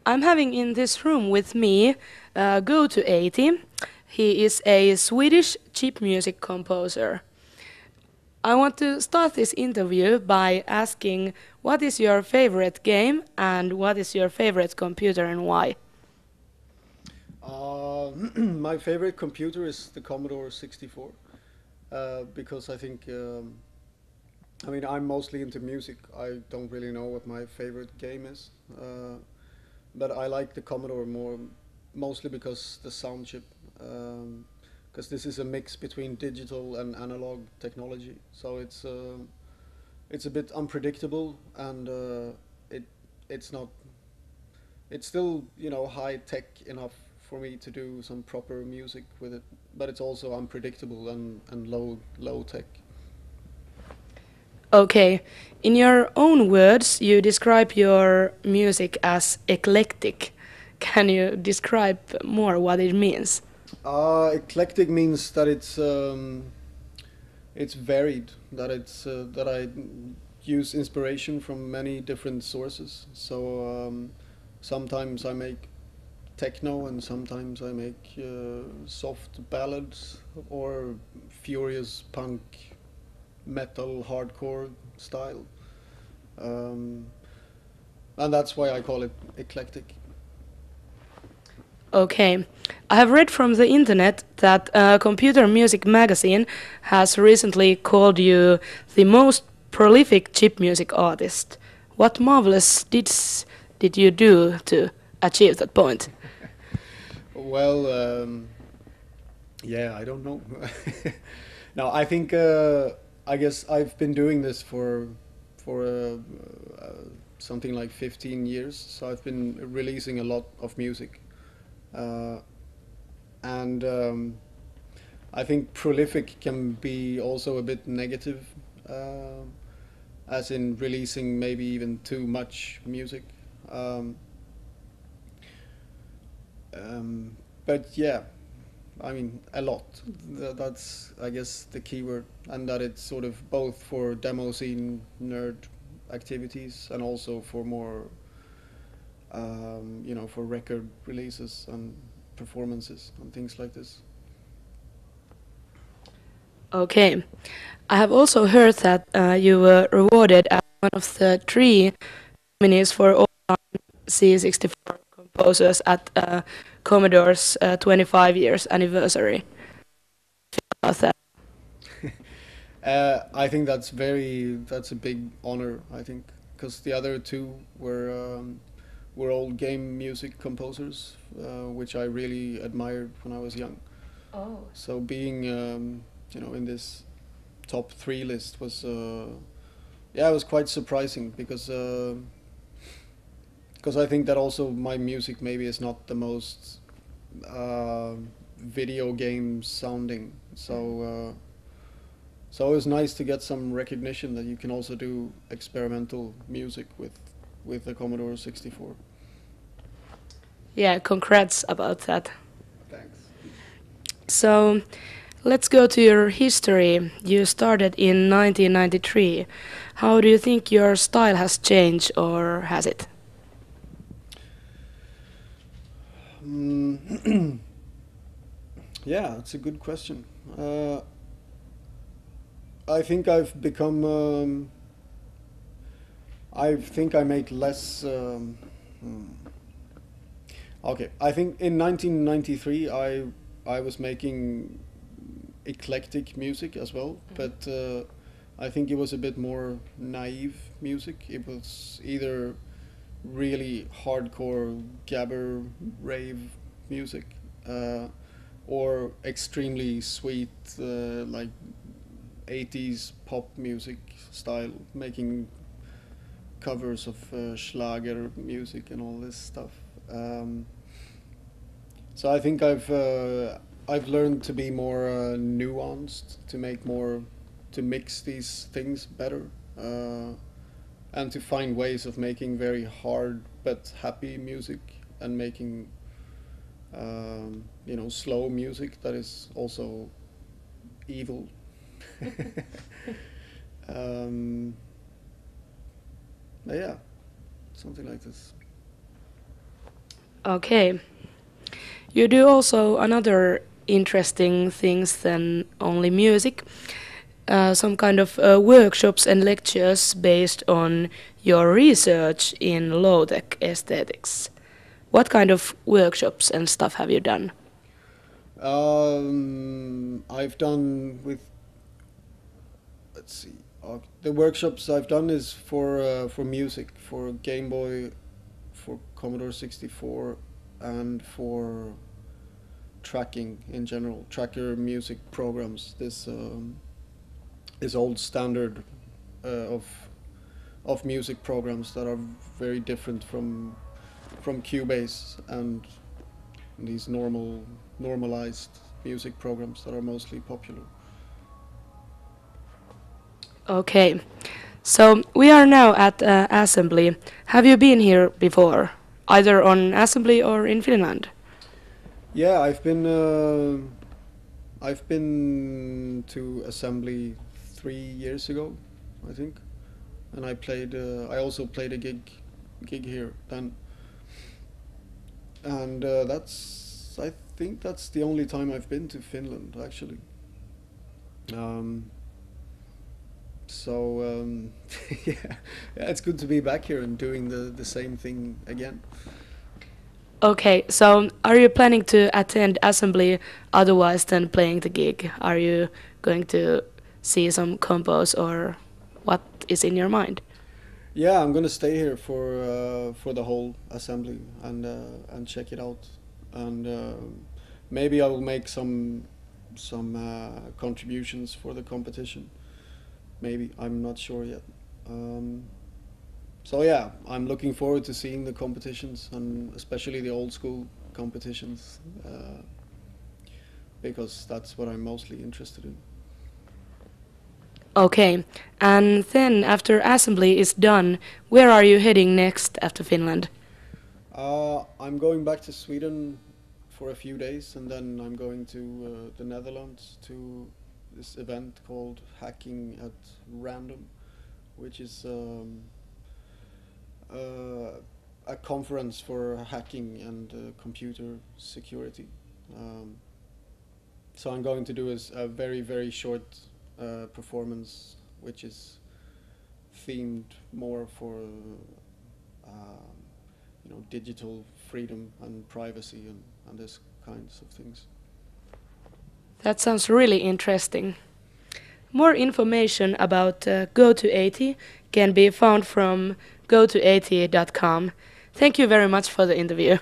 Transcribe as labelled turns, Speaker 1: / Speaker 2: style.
Speaker 1: I'm having in this room with me Goto80. He is a Swedish chip music composer. I want to start this interview by asking what is your favorite game and what is your favorite computer and why?
Speaker 2: My favorite computer is the Commodore 64 because I mean, I'm mostly into music. I don't really know what my favorite game is, but I like the Commodore more, mostly because the sound chip, because this is a mix between digital and analog technology. So it's a bit unpredictable and it it's not it's still high tech enough for me to do some proper music with it, but it's also unpredictable and low tech.
Speaker 1: Okay, in your own words, you describe your music as eclectic. Can you describe more what it means?
Speaker 2: Eclectic means that it's varied, that I use inspiration from many different sources. So sometimes I make techno and sometimes I make soft ballads or furious punk metal hardcore style, um, and that's why I call it eclectic.
Speaker 1: Okay. I have read from the internet that Computer Music Magazine has recently called you the most prolific chip music artist. What marvelous deeds did you do to achieve that point?
Speaker 2: Well, yeah, I don't know. No, I guess I've been doing this for something like 15 years. So I've been releasing a lot of music, uh, and I think prolific can be also a bit negative, uh, as in releasing maybe even too much music. Um, um, but yeah, I mean, a lot. That's, I guess, the keyword, and that it's sort of both for demo scene nerd activities and also for more, for record releases and performances and things like this.
Speaker 1: Okay. I have also heard that you were rewarded as one of the three nominees for all C64 composers at Commodore's 25 years anniversary. About that.
Speaker 2: I think that's a big honor. I think because the other two were old game music composers, which I really admired when I was young.
Speaker 1: Oh.
Speaker 2: So being in this top three list was yeah, it was quite surprising because I think that also my music maybe is not the most uh, video game sounding. So it was nice to get some recognition that you can also do experimental music with the Commodore 64.
Speaker 1: Yeah, congrats about that.
Speaker 2: Thanks.
Speaker 1: So let's go to your history. You started in 1993. How do you think your style has changed, or has it?
Speaker 2: Mm, yeah, that's a good question. I think I've become. I think I make less. Hmm. Okay, I think in 1993 I was making eclectic music as well, but I think it was a bit more naive music. It was either really hardcore gabber rave music, uh, or extremely sweet, like 80s pop music style, making covers of Schlager music and all this stuff. Um, so I think I've learned to be more nuanced, to make more, to mix these things better, uh, and to find ways of making very hard but happy music and making slow music that is also evil. um, yeah, something like this.
Speaker 1: Okay. You do also another interesting things than only music. Some kind of workshops and lectures based on your research in low-tech aesthetics. What kind of workshops and stuff have you done?
Speaker 2: I've done with, let's see, the workshops I've done is for music, for Game Boy, for Commodore 64, and for tracking in general, tracker music programs. This old standard of music programs that are very different from Cubase and these normalized music programs that are mostly popular.
Speaker 1: Okay. So we are now at Assembly. Have you been here before, either on Assembly or in Finland?
Speaker 2: Yeah, I've been to Assembly 3 years ago, I think, and I also played a gig here then, and I think that's the only time I've been to Finland actually. Um, so yeah, yeah, it's good to be back here and doing the same thing again.
Speaker 1: Okay, so are you planning to attend Assembly otherwise than playing the gig? Are you going to see some combos or what is in your mind?
Speaker 2: Yeah, I'm gonna stay here for the whole assembly and check it out, and maybe I will make some contributions for the competition. Maybe I'm not sure yet. Um, so yeah, I'm looking forward to seeing the competitions and especially the old school competitions because that's what I'm mostly interested in.
Speaker 1: Okay, and then after Assembly is done, where are you heading next after Finland?
Speaker 2: I'm going back to Sweden for a few days, and then I'm going to the Netherlands to this event called Hacking at Random, which is a conference for hacking and computer security. Um, so I'm going to do a very short performance, which is themed more for um, digital freedom and privacy and this kinds of things.
Speaker 1: That sounds really interesting. More information about Goto80 can be found from goto80.com. Thank you very much for the interview.